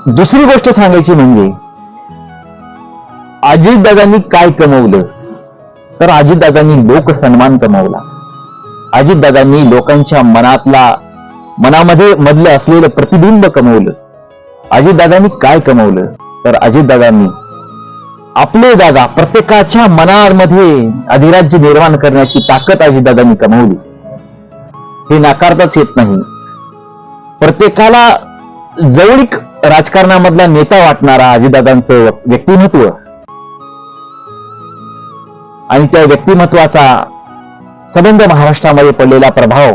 दुसरी गोष्ट सांगायची म्हणजे अजितदादांनी काय कमवलं, तर अजितदादांनी लोकसन्मान कमवला. अजितदादांनी लोकांच्या मनामध्ये मधलं असलेलं प्रतिबिंब कमवलं. अजितदादांनी काय कमवलं, तर अजितदादांनी आपले दादा प्रत्येकाच्या मनामध्ये अधिराज्य निर्माण करण्याची ताकद अजितदादांनी कमवली. हे नाकारताच येत नाही. प्रत्येकाला जवळीक राजकारणामधला नेता वाटणारा अजितदादांचं व्यक्तिमत्व आणि त्या व्यक्तिमत्वाचा संबंध महाराष्ट्रामध्ये पडलेला प्रभाव,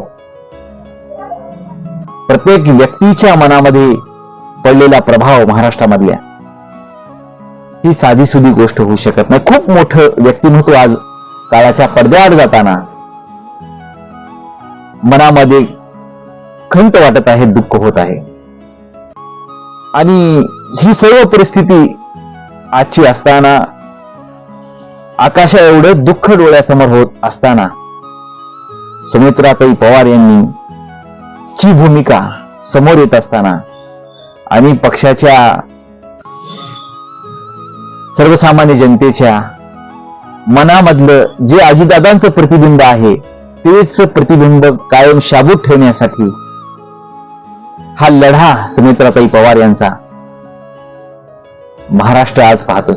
प्रत्येक व्यक्तीच्या मनामध्ये पडलेला प्रभाव महाराष्ट्रामधल्या, ही साधीसुधी गोष्ट होऊ शकत नाही. खूप मोठं व्यक्तिमत्व आज काळाच्या पडद्याआड जाताना मनामध्ये खंत वाटत आहे, दुःख होत आहे. आणि ही सर्व परिस्थिती आजची असताना, आकाशा एवढं दुःख डोळ्यासमोर होत असताना, सुमित्राताई पवार यांनी ची भूमिका समोर येत असताना आणि पक्षाच्या सर्वसामान्य जनतेच्या मनामधलं जे अजितदादांचं प्रतिबिंब आहे, तेच प्रतिबिंब कायम शाबूत ठेवण्यासाठी हा लढा सुमित्राताई पवार यांचा महाराष्ट्र आज पाहतोय.